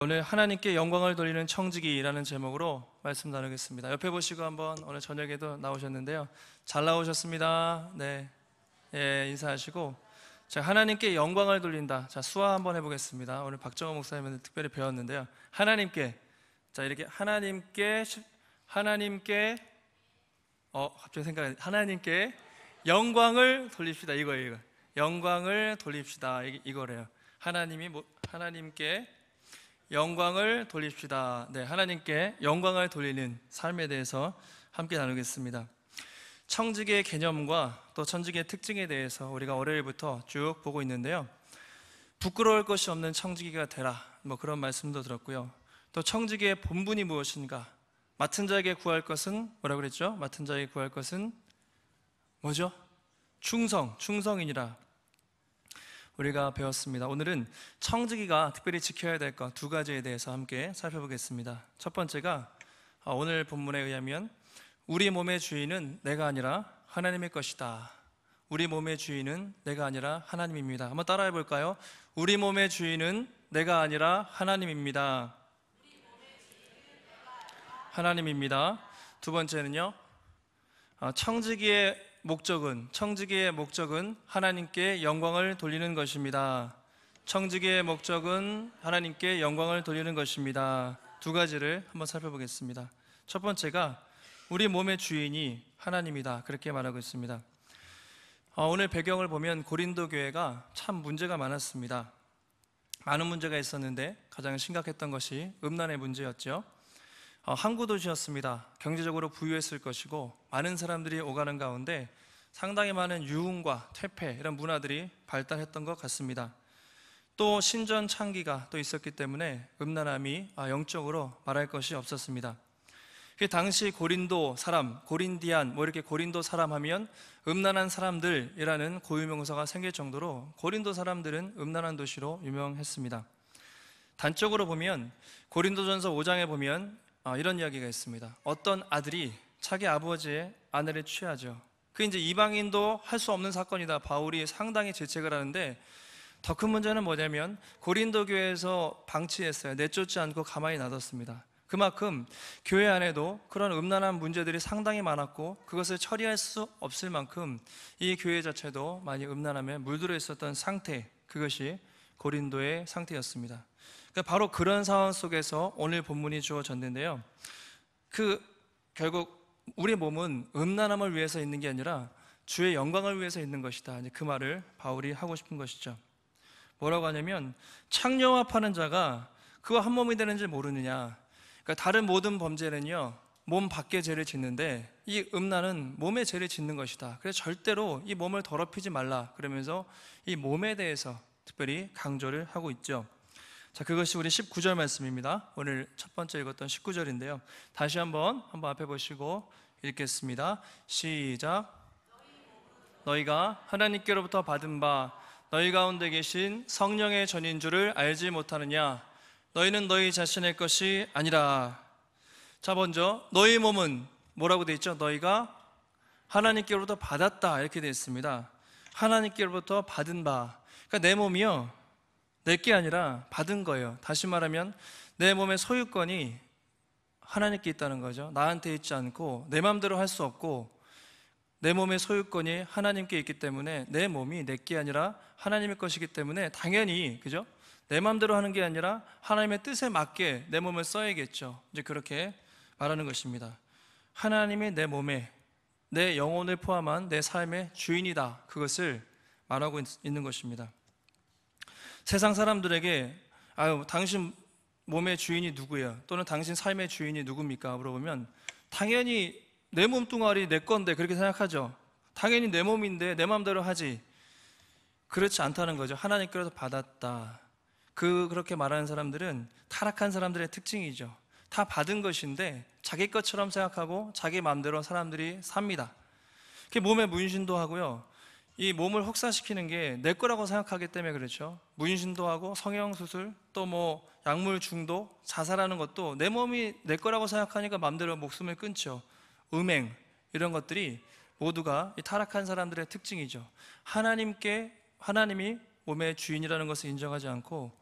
오늘 하나님께 영광을 돌리는 청지기라는 제목으로 말씀 나누겠습니다. 옆에 보시고 한번 오늘 저녁에도 나오셨는데요. 잘 나오셨습니다. 네, 예, 인사하시고 자, 하나님께 영광을 돌린다. 자, 수화 한번 해보겠습니다. 오늘 박정호 목사님한테 특별히 배웠는데요. 하나님께, 자, 이렇게 하나님께 갑자기 생각나네. 하나님께 영광을 돌립시다. 이거예요. 영광을 돌립시다. 이거래요. 하나님께 영광을 돌립시다. 네, 하나님께 영광을 돌리는 삶에 대해서 함께 나누겠습니다. 청지기의 개념과 또 청지기의 특징에 대해서 우리가 월요일부터 쭉 보고 있는데요. 부끄러울 것이 없는 청지기가 되라, 그런 말씀도 들었고요. 또 청지기의 본분이 무엇인가? 맡은 자에게 구할 것은 뭐라고 그랬죠? 맡은 자에게 구할 것은 뭐죠? 충성이니라 우리가 배웠습니다. 오늘은 청지기가 특별히 지켜야 될 것 두 가지에 대해서 함께 살펴보겠습니다. 첫 번째가 오늘 본문에 의하면 우리 몸의 주인은 내가 아니라 하나님의 것이다. 우리 몸의 주인은 내가 아니라 하나님입니다. 한번 따라해 볼까요? 우리 몸의 주인은 내가 아니라 하나님입니다. 하나님입니다. 두 번째는요, 청지기의 목적은 하나님께 영광을 돌리는 것입니다. 청지기의 목적은 하나님께 영광을 돌리는 것입니다. 두 가지를 한번 살펴보겠습니다. 첫 번째가 우리 몸의 주인이 하나님이다, 그렇게 말하고 있습니다. 오늘 배경을 보면 고린도 교회가 참 문제가 많았습니다. 많은 문제가 있었는데 가장 심각했던 것이 음란의 문제였죠. 항구 도시였습니다. 경제적으로 부유했을 것이고 많은 사람들이 오가는 가운데 상당히 많은 유흥과 퇴폐 이런 문화들이 발달했던 것 같습니다. 또 신전 창기가 또 있었기 때문에 음란함이 영적으로 말할 것이 없었습니다. 당시 고린도 사람, 고린디안 이렇게 고린도 사람 하면 음란한 사람들이라는 고유명사가 생길 정도로 고린도 사람들은 음란한 도시로 유명했습니다. 단적으로 보면 고린도전서 5장에 보면 이런 이야기가 있습니다. 어떤 아들이 자기 아버지의 아내를 취하죠. 그 이제 이방인도 할 수 없는 사건이다. 바울이 상당히 질책을 하는데 더 큰 문제는 뭐냐면 고린도 교회에서 방치했어요. 내쫓지 않고 가만히 놔뒀습니다. 그만큼 교회 안에도 그런 음란한 문제들이 상당히 많았고 그것을 처리할 수 없을 만큼 이 교회 자체도 많이 음란함에 물들어 있었던 상태, 그것이 고린도의 상태였습니다. 바로 그런 상황 속에서 오늘 본문이 주어졌는데요. 결국 우리 몸은 음란함을 위해서 있는 게 아니라 주의 영광을 위해서 있는 것이다. 그 말을 바울이 하고 싶은 것이죠. 뭐라고 하냐면 창녀와 파는 자가 그와 한 몸이 되는지 모르느냐. 그러니까 다른 모든 범죄는요, 몸 밖에 죄를 짓는데 이 음란은 몸에 죄를 짓는 것이다. 그래서 절대로 이 몸을 더럽히지 말라. 그러면서 이 몸에 대해서 특별히 강조를 하고 있죠. 자, 그것이 우리 19절 말씀입니다. 오늘 첫 번째 읽었던 19절인데요. 다시 한번 앞에 보시고 읽겠습니다. 시작. 너희가 하나님께로부터 받은 바 너희 가운데 계신 성령의 전인 줄을 알지 못하느냐? 너희는 너희 자신의 것이 아니라. 자, 먼저 너희 몸은 뭐라고 되어 있죠? 너희가 하나님께로부터 받았다, 이렇게 되어 있습니다. 하나님께로부터 받은 바, 그러니까 내 몸이요, 내 게 아니라 받은 거예요. 다시 말하면 내 몸의 소유권이 하나님께 있다는 거죠. 나한테 있지 않고 내 마음대로 할 수 없고 내 몸의 소유권이 하나님께 있기 때문에 내 몸이 내 게 아니라 하나님의 것이기 때문에 당연히, 그죠? 내 마음대로 하는 게 아니라 하나님의 뜻에 맞게 내 몸을 써야겠죠. 이제 그렇게 말하는 것입니다. 하나님이 내 몸에, 내 영혼을 포함한 내 삶의 주인이다, 그것을 말하고 있는 것입니다. 세상 사람들에게 당신 몸의 주인이 누구예요? 또는 당신 삶의 주인이 누굽니까? 물어보면 당연히 내 몸뚱아리 내 건데 그렇게 생각하죠. 당연히 내 몸인데 내 마음대로 하지. 그렇지 않다는 거죠. 하나님께로서 받았다. 그렇게 말하는 사람들은 타락한 사람들의 특징이죠. 다 받은 것인데 자기 것처럼 생각하고 자기 마음대로 사람들이 삽니다. 몸에 문신도 하고요, 이 몸을 혹사시키는 게 내 거라고 생각하기 때문에 그렇죠. 문신도 하고 성형수술, 또 약물 중독, 자살하는 것도 내 몸이 내 거라고 생각하니까 마음대로 목숨을 끊죠. 음행, 이런 것들이 모두가 이 타락한 사람들의 특징이죠. 하나님이 몸의 주인이라는 것을 인정하지 않고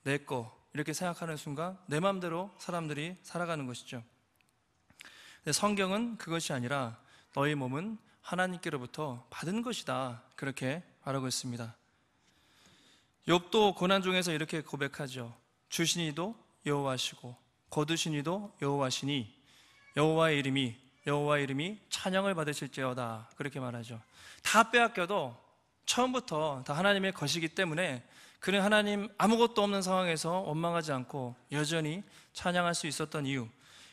내 거, 이렇게 생각하는 순간 내 마음대로 사람들이 살아가는 것이죠. 근데 성경은 그것이 아니라 너희 몸은 하나님께로부터 받은 것이다, 그렇게 말하고 있습니다. 욥도 고난 중에서 이렇게 고백하죠. 주신 이도 여호와시고 거두신 이도 여호와시니 여호와의 이름이 찬양을 받으실지어다, 그렇게 말하죠. 다 빼앗겨도 처음부터 다 하나님의 것이기 때문에 그는 하나님 아무것도 없는 상황에서 원망하지 않고 여전히 찬양할 수 있었던 이유,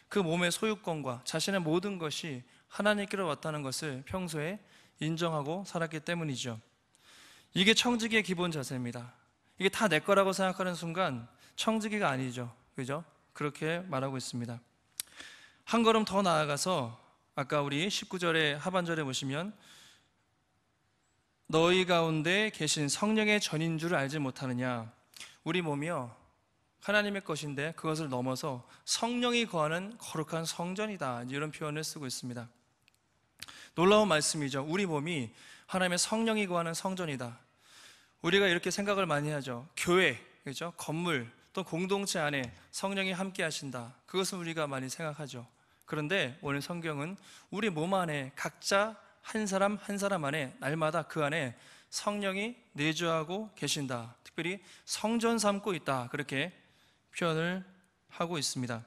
그 몸의 소유권과 자신의 모든 것이 하나님께로 왔다는 것을 평소에 인정하고 살았기 때문이죠. 이게 청지기의 기본 자세입니다. 이게 다 내 거라고 생각하는 순간 청지기가 아니죠. 그죠? 그렇게 말하고 있습니다. 한 걸음 더 나아가서 아까 우리 19절의 하반절에 보시면 너희 가운데 계신 성령의 전인 줄 알지 못하느냐. 우리 몸이요 하나님의 것인데 그것을 넘어서 성령이 거하는 거룩한 성전이다, 이런 표현을 쓰고 있습니다. 놀라운 말씀이죠. 우리 몸이 하나님의 성령이 거하는 성전이다. 우리가 이렇게 생각을 많이 하죠. 교회, 그렇죠? 건물, 또 공동체 안에 성령이 함께 하신다, 그것은 우리가 많이 생각하죠. 그런데 오늘 성경은 우리 몸 안에 각자 한 사람 한 사람 안에 날마다 그 안에 성령이 내주하고 계신다, 특별히 성전 삼고 있다, 그렇게 표현을 하고 있습니다.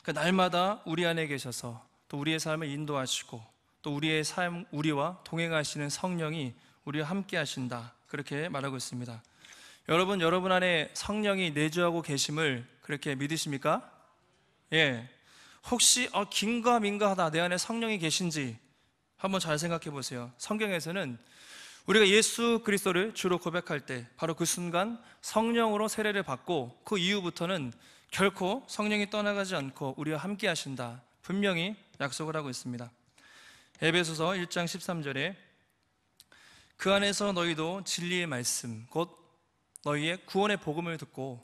그러니까 날마다 우리 안에 계셔서 또 우리의 삶을 인도하시고 또 우리의 삶, 우리와 동행하시는 성령이 우리와 함께 하신다, 그렇게 말하고 있습니다. 여러분 안에 성령이 내주하고 계심을 그렇게 믿으십니까? 예. 혹시 긴가민가하다 내 안에 성령이 계신지 한번 잘 생각해 보세요. 성경에서는 우리가 예수 그리스도를 주로 고백할 때 바로 그 순간 성령으로 세례를 받고 그 이후부터는 결코 성령이 떠나가지 않고 우리와 함께 하신다, 분명히 약속을 하고 있습니다. 에베소서 1장 13절에 그 안에서 너희도 진리의 말씀 곧 너희의 구원의 복음을 듣고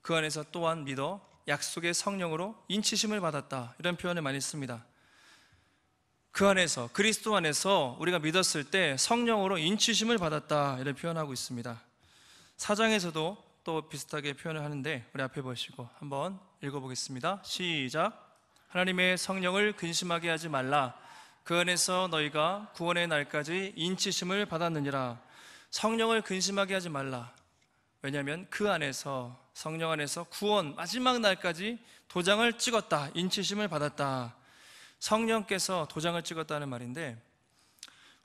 그 안에서 또한 믿어 약속의 성령으로 인치심을 받았다, 이런 표현을 많이 씁니다. 그 안에서, 그리스도 안에서 우리가 믿었을 때 성령으로 인치심을 받았다, 이런 표현하고 있습니다. 사장에서도 또 비슷하게 표현을 하는데 우리 앞에 보시고 한번 읽어보겠습니다. 시작. 하나님의 성령을 근심하게 하지 말라. 그 안에서 너희가 구원의 날까지 인치심을 받았느니라. 성령을 근심하게 하지 말라. 왜냐하면 그 안에서, 성령 안에서 구원 마지막 날까지 도장을 찍었다, 인치심을 받았다. 성령께서 도장을 찍었다는 말인데,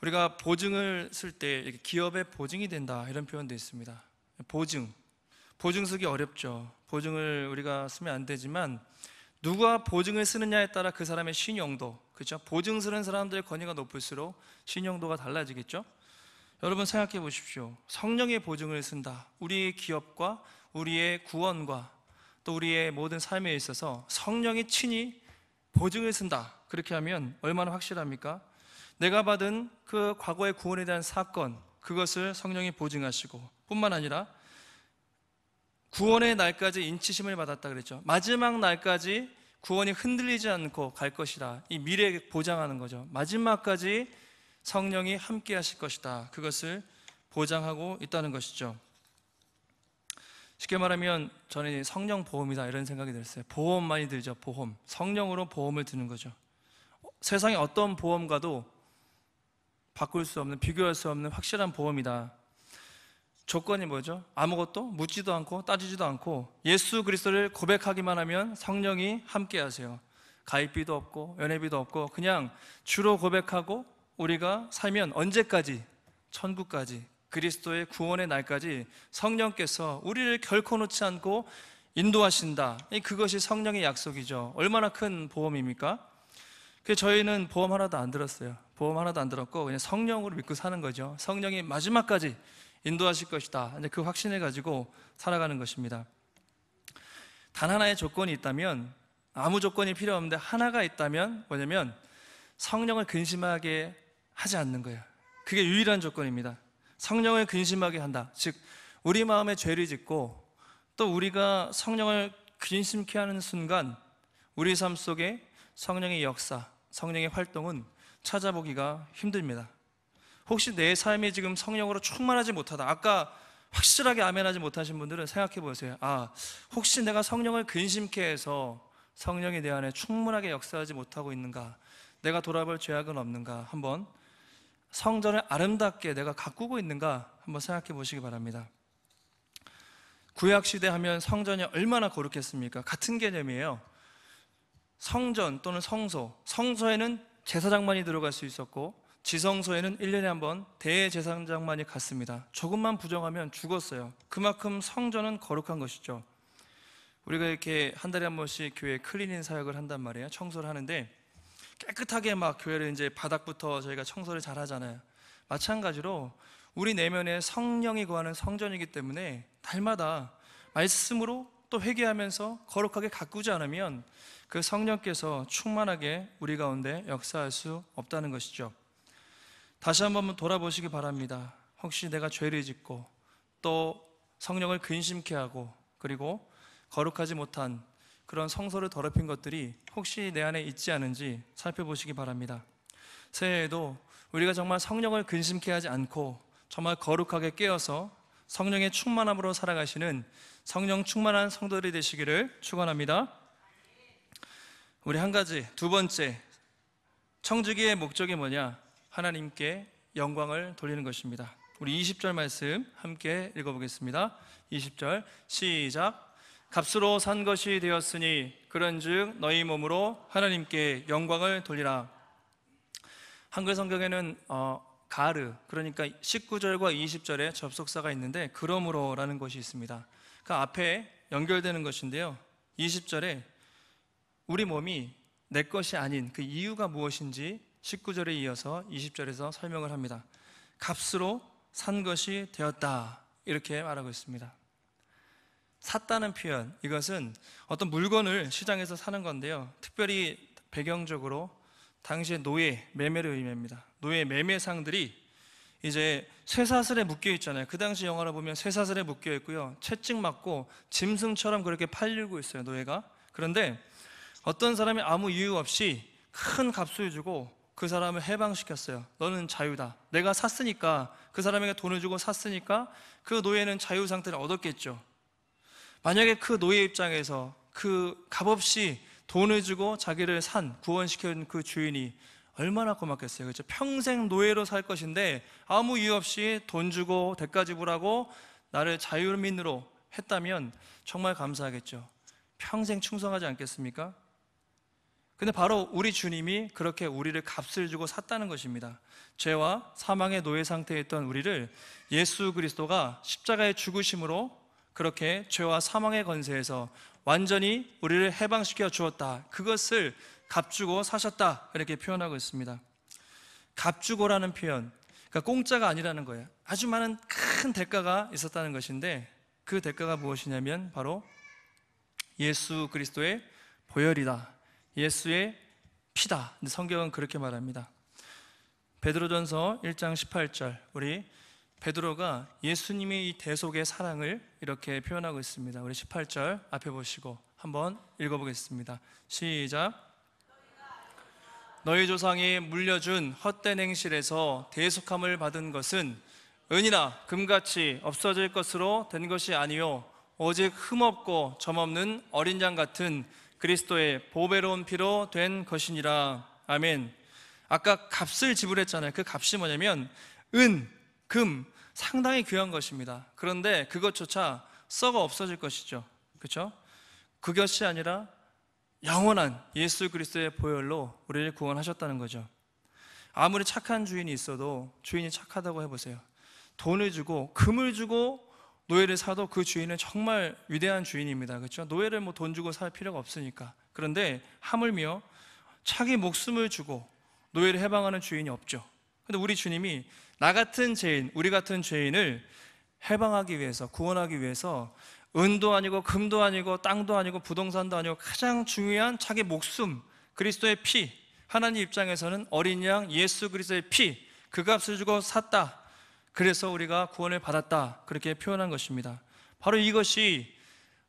우리가 보증을 쓸 때 기업의 보증이 된다, 이런 표현도 있습니다. 보증 쓰기 어렵죠. 보증을 우리가 쓰면 안 되지만 누가 보증을 쓰느냐에 따라 그 사람의 신용도, 그렇죠? 보증 쓰는 사람들의 권위가 높을수록 신용도가 달라지겠죠? 여러분 생각해 보십시오. 성령의 보증을 쓴다. 우리의 기업과 우리의 구원과 또 우리의 모든 삶에 있어서 성령이 친히 보증을 쓴다. 그렇게 하면 얼마나 확실합니까? 내가 받은 그 과거의 구원에 대한 사건, 그것을 성령이 보증하시고 뿐만 아니라 구원의 날까지 인치심을 받았다 그랬죠. 마지막 날까지 구원이 흔들리지 않고 갈 것이다. 이 미래 보장하는 거죠. 마지막까지 성령이 함께 하실 것이다, 그것을 보장하고 있다는 것이죠. 쉽게 말하면 저는 성령 보험이다, 이런 생각이 들었어요. 보험 많이 들죠. 보험, 성령으로 보험을 드는 거죠. 세상에 어떤 보험과도 바꿀 수 없는, 비교할 수 없는 확실한 보험이다. 조건이 뭐죠? 아무것도 묻지도 않고 따지지도 않고 예수 그리스도를 고백하기만 하면 성령이 함께 하세요. 가입비도 없고 연회비도 없고 그냥 주로 고백하고 우리가 살면 언제까지? 천국까지, 그리스도의 구원의 날까지 성령께서 우리를 결코 놓지 않고 인도하신다. 그것이 성령의 약속이죠. 얼마나 큰 보험입니까? 그래서 저희는 보험 하나도 안 들었어요. 보험 하나도 안 들었고 그냥 성령으로 믿고 사는 거죠. 성령이 마지막까지 인도하실 것이다, 그 확신을 가지고 살아가는 것입니다. 단 하나의 조건이 있다면, 아무 조건이 필요 없는데 하나가 있다면 뭐냐면 성령을 근심하게 하지 않는 거예요. 그게 유일한 조건입니다. 성령을 근심하게 한다. 즉 우리 마음에 죄를 짓고 또 우리가 성령을 근심케 하는 순간 우리 삶 속에 성령의 역사, 성령의 활동은 찾아보기가 힘듭니다. 혹시 내 삶이 지금 성령으로 충만하지 못하다, 아까 확실하게 아멘하지 못하신 분들은 생각해 보세요. 혹시 내가 성령을 근심케 해서 성령이 내 안에 충분하게 역사하지 못하고 있는가, 내가 돌아볼 죄악은 없는가, 한번 성전을 아름답게 내가 가꾸고 있는가 한번 생각해 보시기 바랍니다. 구약시대 하면 성전이 얼마나 거룩했습니까? 같은 개념이에요. 성전 또는 성소, 성소에는 제사장만이 들어갈 수 있었고 지성소에는 1년에 한 번 대제사장만이 갔습니다. 조금만 부정하면 죽었어요. 그만큼 성전은 거룩한 것이죠. 우리가 이렇게 한 달에 한 번씩 교회 클리닝 사역을 한단 말이에요. 청소를 하는데 깨끗하게 막 교회를 이제 바닥부터 저희가 청소를 잘 하잖아요. 마찬가지로 우리 내면에 성령이 거하는 성전이기 때문에 날마다 말씀으로 또 회개하면서 거룩하게 가꾸지 않으면 그 성령께서 충만하게 우리 가운데 역사할 수 없다는 것이죠. 다시 한번 돌아보시기 바랍니다. 혹시 내가 죄를 짓고 또 성령을 근심케 하고 그리고 거룩하지 못한 그런 성소를 더럽힌 것들이 혹시 내 안에 있지 않은지 살펴보시기 바랍니다. 새해에도 우리가 정말 성령을 근심케 하지 않고 정말 거룩하게 깨어서 성령의 충만함으로 살아가시는 성령 충만한 성도들이 되시기를 축원합니다. 우리 한 가지, 두 번째, 청지기의 목적이 뭐냐? 하나님께 영광을 돌리는 것입니다. 우리 20절 말씀 함께 읽어보겠습니다. 20절 시작. 값으로 산 것이 되었으니 그런즉 너희 몸으로 하나님께 영광을 돌리라. 한글 성경에는 가르, 그러니까 19절과 20절에 접속사가 있는데 그러므로라는 것이 있습니다. 그 앞에 연결되는 것인데요, 20절에 우리 몸이 내 것이 아닌 그 이유가 무엇인지 19절에 이어서 20절에서 설명을 합니다. 값으로 산 것이 되었다, 이렇게 말하고 있습니다. 샀다는 표현, 이것은 어떤 물건을 시장에서 사는 건데요, 특별히 배경적으로 당시의 노예 매매를 의미합니다. 노예 매매상들이 이제 쇠사슬에 묶여 있잖아요. 그 당시 영화를 보면 쇠사슬에 묶여 있고요, 채찍 맞고 짐승처럼 그렇게 팔리고 있어요, 노예가. 그런데 어떤 사람이 아무 이유 없이 큰 값을 주고 그 사람을 해방시켰어요. 너는 자유다. 내가 샀으니까, 그 사람에게 돈을 주고 샀으니까 그 노예는 자유 상태를 얻었겠죠. 만약에 그 노예 입장에서 그 값없이 돈을 주고 자기를 구원시킨 그 주인이 얼마나 고맙겠어요. 그렇죠? 평생 노예로 살 것인데 아무 이유 없이 돈 주고 대가 지불하고 나를 자유민으로 했다면 정말 감사하겠죠. 평생 충성하지 않겠습니까? 근데 바로 우리 주님이 그렇게 우리를 값을 주고 샀다는 것입니다. 죄와 사망의 노예 상태에 있던 우리를 예수 그리스도가 십자가의 죽으심으로 그렇게 죄와 사망의 권세에서 완전히 우리를 해방시켜 주었다. 그것을 값주고 사셨다, 이렇게 표현하고 있습니다. 값주고라는 표현, 그러니까 공짜가 아니라는 거예요. 아주 많은 큰 대가가 있었다는 것인데 그 대가가 무엇이냐면 바로 예수 그리스도의 보혈이다, 예수의 피다. 성경은 그렇게 말합니다. 베드로전서 1장 18절, 우리 베드로가 예수님의 이 대속의 사랑을 이렇게 표현하고 있습니다. 우리 18절 앞에 보시고 한번 읽어보겠습니다. 시작. 너희 조상이 물려준 헛된 행실에서 대속함을 받은 것은 은이나 금같이 없어질 것으로 된 것이 아니요 오직 흠없고 점없는 어린 양 같은 그리스도의 보배로운 피로 된 것이니라. 아멘. 아까 값을 지불했잖아요. 그 값이 뭐냐면 은, 금, 상당히 귀한 것입니다. 그런데 그것조차 썩어 없어질 것이죠. 그렇죠? 그것이 아니라 영원한 예수 그리스도의 보혈로 우리를 구원하셨다는 거죠. 아무리 착한 주인이 있어도, 주인이 착하다고 해보세요. 돈을 주고 금을 주고 노예를 사도 그 주인은 정말 위대한 주인입니다. 그렇죠? 노예를 뭐 돈 주고 살 필요가 없으니까. 그런데 하물며 자기 목숨을 주고 노예를 해방하는 주인이 없죠. 그런데 우리 주님이 나 같은 죄인, 우리 같은 죄인을 해방하기 위해서, 구원하기 위해서 은도 아니고 금도 아니고 땅도 아니고 부동산도 아니고 가장 중요한 자기 목숨, 그리스도의 피, 하나님 입장에서는 어린 양 예수 그리스도의 피, 그 값을 주고 샀다. 그래서 우리가 구원을 받았다, 그렇게 표현한 것입니다. 바로 이것이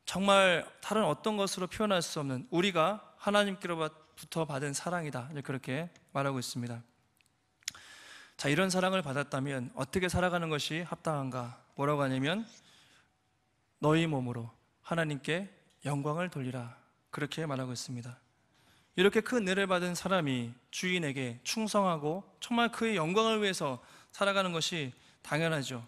정말 다른 어떤 것으로 표현할 수 없는 우리가 하나님께로부터 받은 사랑이다, 그렇게 말하고 있습니다. 자, 이런 사랑을 받았다면 어떻게 살아가는 것이 합당한가? 뭐라고 하냐면 너희 몸으로 하나님께 영광을 돌리라, 그렇게 말하고 있습니다. 이렇게 큰 은혜를 받은 사람이 주인에게 충성하고 정말 그의 영광을 위해서 살아가는 것이 당연하죠.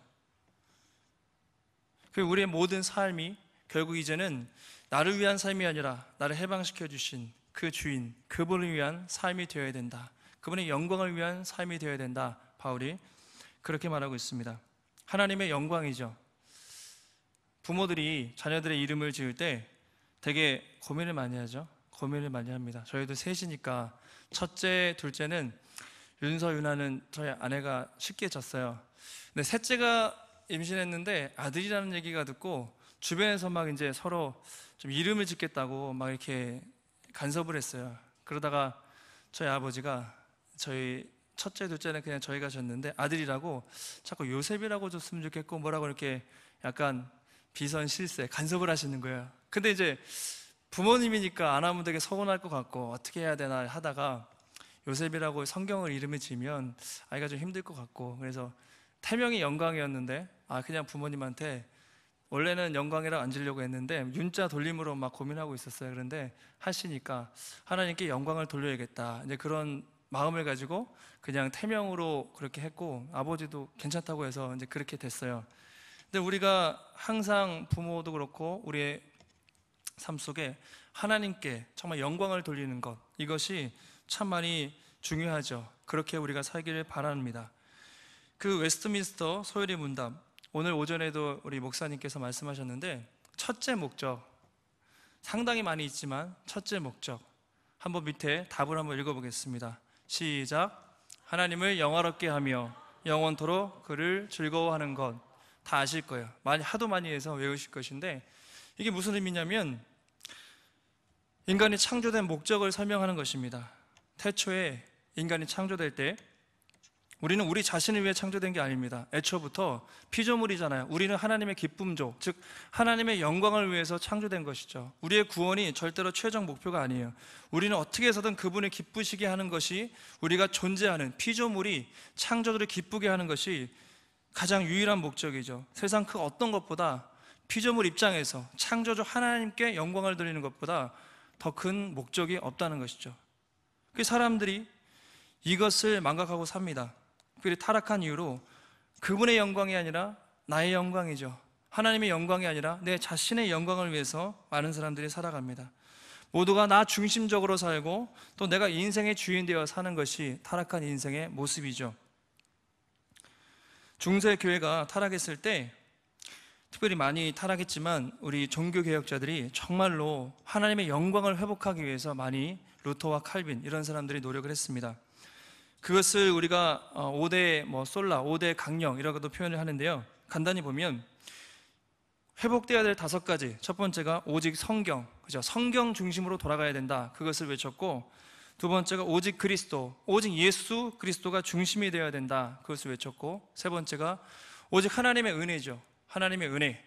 우리의 모든 삶이 결국 이제는 나를 위한 삶이 아니라 나를 해방시켜 주신 그 주인, 그분을 위한 삶이 되어야 된다. 그분의 영광을 위한 삶이 되어야 된다. 바울이 그렇게 말하고 있습니다. 하나님의 영광이죠. 부모들이 자녀들의 이름을 지을 때 되게 고민을 많이 하죠. 고민을 많이 합니다. 저희도 셋이니까 첫째, 둘째는 윤서, 윤아는 저희 아내가 쉽게 졌어요. 근데 셋째가 임신했는데 아들이라는 얘기가 듣고 주변에서 막 이제 서로 좀 이름을 짓겠다고 막 이렇게 간섭을 했어요. 그러다가 저희 아버지가 저희 첫째, 둘째는 그냥 저희가 졌는데 아들이라고 자꾸 요셉이라고 줬으면 좋겠고 뭐라고 이렇게 약간 비선 실세 간섭을 하시는 거예요. 근데 이제 부모님이니까 안 하면 되게 서운할 것 같고 어떻게 해야 되나 하다가 요셉이라고 성경을 이름을 지으면 아이가 좀 힘들 것 같고, 그래서 태명이 영광이었는데 그냥 부모님한테 원래는 영광이라고 안 지려고 했는데 윤자 돌림으로 막 고민하고 있었어요. 그런데 하시니까 하나님께 영광을 돌려야겠다, 이제 그런 마음을 가지고 그냥 태명으로 그렇게 했고, 아버지도 괜찮다고 해서 이제 그렇게 됐어요. 근데 우리가 항상 부모도 그렇고 우리의 삶 속에 하나님께 정말 영광을 돌리는 것, 이것이 참 많이 중요하죠. 그렇게 우리가 살기를 바랍니다. 그 웨스트민스터 소요리 문답, 오늘 오전에도 우리 목사님께서 말씀하셨는데 첫째 목적, 상당히 많이 있지만 첫째 목적, 한번 밑에 답을 한번 읽어보겠습니다. 시작. 하나님을 영화롭게 하며 영원토록 그를 즐거워하는 것. 다 아실 거예요. 하도 많이 해서 외우실 것인데 이게 무슨 의미냐면 인간이 창조된 목적을 설명하는 것입니다. 태초에 인간이 창조될 때 우리는 우리 자신을 위해 창조된 게 아닙니다. 애초부터 피조물이잖아요. 우리는 하나님의 기쁨족, 즉 하나님의 영광을 위해서 창조된 것이죠. 우리의 구원이 절대로 최종 목표가 아니에요. 우리는 어떻게 해서든 그분을 기쁘시게 하는 것이, 우리가 존재하는 피조물이 창조주를 기쁘게 하는 것이 가장 유일한 목적이죠. 세상 그 어떤 것보다 피조물 입장에서 창조주 하나님께 영광을 드리는 것보다 더 큰 목적이 없다는 것이죠. 그 사람들이 이것을 망각하고 삽니다. 특별히 타락한 이후로 그분의 영광이 아니라 나의 영광이죠. 하나님의 영광이 아니라 내 자신의 영광을 위해서 많은 사람들이 살아갑니다. 모두가 나 중심적으로 살고 또 내가 인생의 주인 되어 사는 것이 타락한 인생의 모습이죠. 중세 교회가 타락했을 때 특별히 많이 타락했지만 우리 종교개혁자들이 정말로 하나님의 영광을 회복하기 위해서 많이 루터와 칼빈 이런 사람들이 노력을 했습니다. 그것을 우리가 5대 솔라, 5대 강령이라고도 표현을 하는데요. 간단히 보면 회복되어야 될 5가지, 첫 번째가 오직 성경, 그죠? 성경 중심으로 돌아가야 된다, 그것을 외쳤고, 두 번째가 오직 그리스도, 오직 예수 그리스도가 중심이 되어야 된다, 그것을 외쳤고, 세 번째가 오직 하나님의 은혜죠. 하나님의 은혜.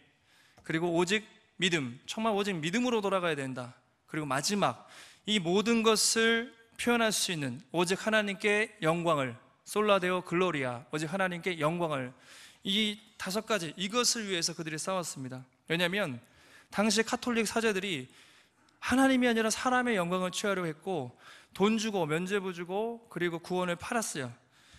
그리고 오직 믿음, 정말 오직 믿음으로 돌아가야 된다. 그리고 마지막, 이 모든 것을 표현할 수 있는 오직 하나님께 영광을, 솔라데오 글로리아, 오직 하나님께 영광을, 이 5가지, 이것을 위해서 그들이 싸웠습니다. 왜냐하면 당시 카톨릭 사제들이 하나님이 아니라 사람의 영광을 취하려 했고, 돈 주고 면죄부 주고 그리고 구원을 팔았어요.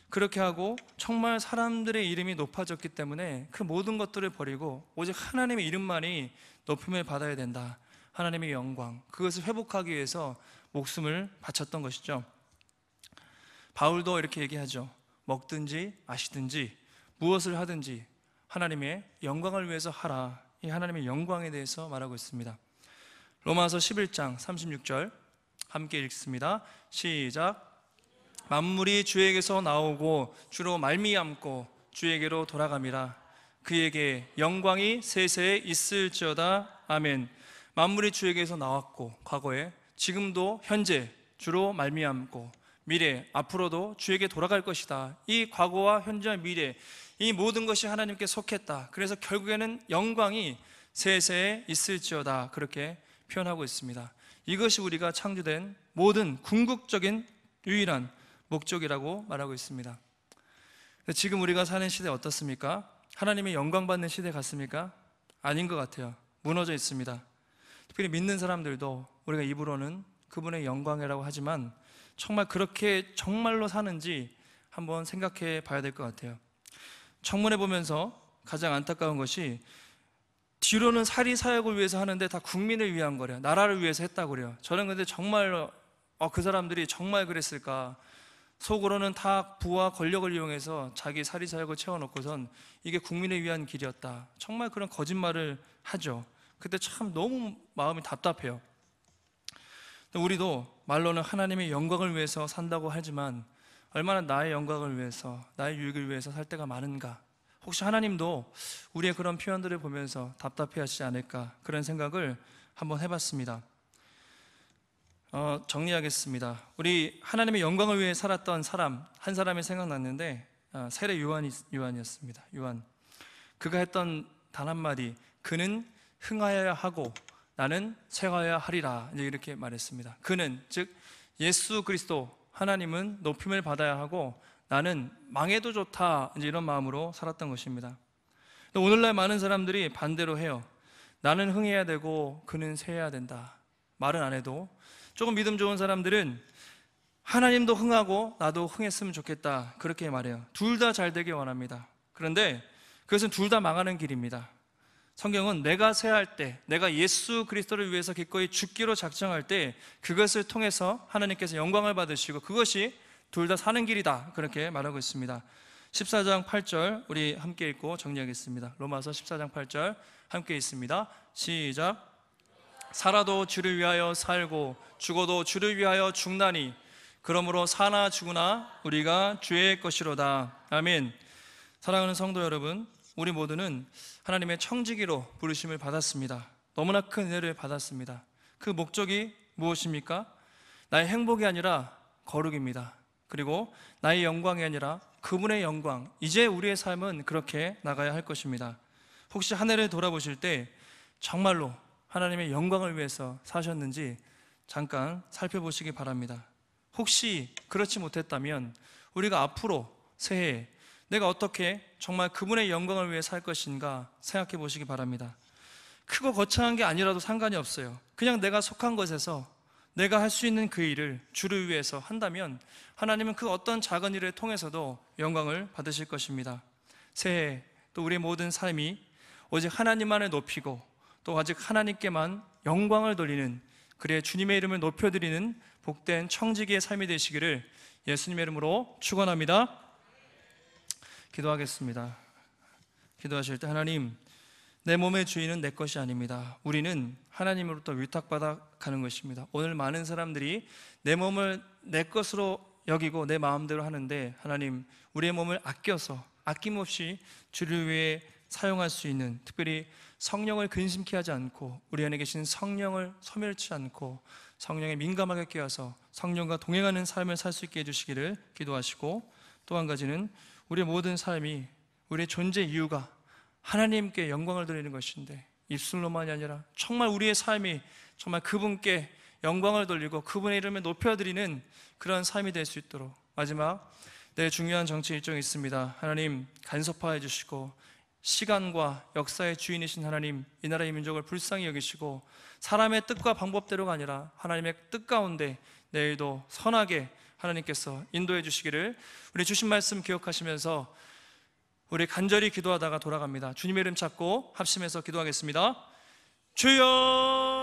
그렇게 하고 정말 사람들의 이름이 높아졌기 때문에 그 모든 것들을 버리고 오직 하나님의 이름만이 높임을 받아야 된다, 하나님의 영광, 그것을 회복하기 위해서 목숨을 바쳤던 것이죠. 바울도 이렇게 얘기하죠. 먹든지 마시든지 무엇을 하든지 하나님의 영광을 위해서 하라, 이 하나님의 영광에 대해서 말하고 있습니다. 로마서 11장 36절 함께 읽습니다. 시작. 만물이 주에게서 나오고 주로 말미암고 주에게로 돌아감이라. 그에게 영광이 세세에 있을지어다. 아멘. 만물이 주에게서 나왔고, 과거에, 지금도 현재 주로 말미암고 미래, 앞으로도 주에게 돌아갈 것이다. 이 과거와 현재와 미래, 이 모든 것이 하나님께 속했다. 그래서 결국에는 영광이 세세에 있을지어다, 그렇게 표현하고 있습니다. 이것이 우리가 창조된 모든 궁극적인 유일한 목적이라고 말하고 있습니다. 근데 지금 우리가 사는 시대 어떻습니까? 하나님의 영광 받는 시대 같습니까? 아닌 것 같아요. 무너져 있습니다. 특별히 믿는 사람들도 우리가 입으로는 그분의 영광이라고 하지만 정말 그렇게 정말로 사는지 한번 생각해 봐야 될 것 같아요. 청문회 보면서 가장 안타까운 것이 뒤로는 사리사욕을 위해서 하는데 다 국민을 위한 거래요. 나라를 위해서 했다고 그래요. 저는 근데 정말 그 사람들이 정말 그랬을까? 속으로는 다 부와 권력을 이용해서 자기 사리사욕을 채워놓고선 이게 국민을 위한 길이었다. 정말 그런 거짓말을 하죠. 그때 참 너무 마음이 답답해요. 우리도 말로는 하나님의 영광을 위해서 산다고 하지만 얼마나 나의 영광을 위해서, 나의 유익을 위해서 살 때가 많은가? 혹시 하나님도 우리의 그런 표현들을 보면서 답답해 하시지 않을까? 그런 생각을 한번 해봤습니다. 정리하겠습니다. 우리 하나님의 영광을 위해 살았던 사람 한 사람이 생각났는데 세례 요한이었습니다. 요한. 그가 했던 단 한마디, 그는 흥하여야 하고 나는 쇠하여야 하리라, 이렇게 말했습니다. 그는, 즉 예수 그리스도 하나님은 높임을 받아야 하고 나는 망해도 좋다, 이런 마음으로 살았던 것입니다. 오늘날 많은 사람들이 반대로 해요. 나는 흥해야 되고 그는 쇠해야 된다. 말은 안 해도 조금 믿음 좋은 사람들은 하나님도 흥하고 나도 흥했으면 좋겠다, 그렇게 말해요. 둘 다 잘 되길 원합니다. 그런데 그것은 둘 다 망하는 길입니다. 성경은 내가 쇠할 때, 내가 예수 그리스도를 위해서 기꺼이 죽기로 작정할 때 그것을 통해서 하나님께서 영광을 받으시고 그것이 둘 다 사는 길이다, 그렇게 말하고 있습니다. 14장 8절 우리 함께 읽고 정리하겠습니다. 로마서 14장 8절 함께 읽습니다. 시작. 살아도 주를 위하여 살고 죽어도 주를 위하여 죽나니 그러므로 사나 죽으나 우리가 주의 것이로다. 아멘. 사랑하는 성도 여러분, 우리 모두는 하나님의 청지기로 부르심을 받았습니다. 너무나 큰 은혜를 받았습니다. 그 목적이 무엇입니까? 나의 행복이 아니라 거룩입니다. 그리고 나의 영광이 아니라 그분의 영광, 이제 우리의 삶은 그렇게 나가야 할 것입니다. 혹시 한 해를 돌아보실 때 정말로 하나님의 영광을 위해서 사셨는지 잠깐 살펴보시기 바랍니다. 혹시 그렇지 못했다면 우리가 앞으로 새해 내가 어떻게 정말 그분의 영광을 위해 살 것인가 생각해 보시기 바랍니다. 크고 거창한 게 아니라도 상관이 없어요. 그냥 내가 속한 것에서 내가 할 수 있는 그 일을 주를 위해서 한다면 하나님은 그 어떤 작은 일을 통해서도 영광을 받으실 것입니다. 새해 또 우리의 모든 삶이 오직 하나님만을 높이고 또 아직 하나님께만 영광을 돌리는, 그래 주님의 이름을 높여드리는 복된 청지기의 삶이 되시기를 예수님의 이름으로 축원합니다. 기도하겠습니다. 기도하실 때 하나님, 내 몸의 주인은 내 것이 아닙니다. 우리는 하나님으로부터 위탁받아 가는 것입니다. 오늘 많은 사람들이 내 몸을 내 것으로 여기고 내 마음대로 하는데 하나님, 우리의 몸을 아껴서 아낌없이 주를 위해 사용할 수 있는, 특별히 성령을 근심케 하지 않고 우리 안에 계신 성령을 소멸치 않고 성령에 민감하게 깨어서 성령과 동행하는 삶을 살 수 있게 해주시기를 기도하시고, 또 한 가지는 우리의 모든 삶이, 우리의 존재 이유가 하나님께 영광을 돌리는 것인데 입술로만이 아니라 정말 우리의 삶이 정말 그분께 영광을 돌리고 그분의 이름을 높여드리는 그런 삶이 될 수 있도록, 마지막 내 중요한 정치 일정이 있습니다. 하나님 간섭화해 주시고 시간과 역사의 주인이신 하나님, 이 나라의 민족을 불쌍히 여기시고 사람의 뜻과 방법대로가 아니라 하나님의 뜻 가운데 내일도 선하게 하나님께서 인도해 주시기를 우리 주신 말씀 기억하시면서 우리 간절히 기도하다가 돌아갑니다. 주님의 이름 찾고 합심해서 기도하겠습니다. 주여